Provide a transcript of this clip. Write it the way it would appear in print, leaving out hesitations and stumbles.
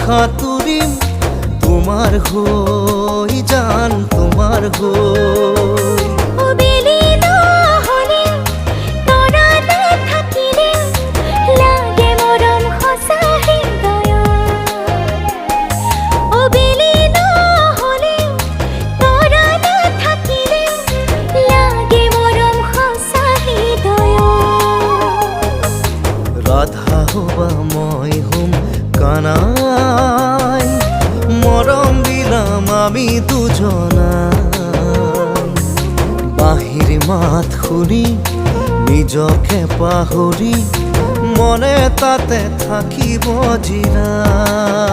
সাঁতুৰিম তোমাৰ হৈ জান তোমাৰ হৈ ৰাধা হবা মই হোম কানাই মৰম দিলাম আমি দুজনাই বাহিৰ মাত শুনি নিজকে পাহৰি মনে তাতে থাকিব জিৰাই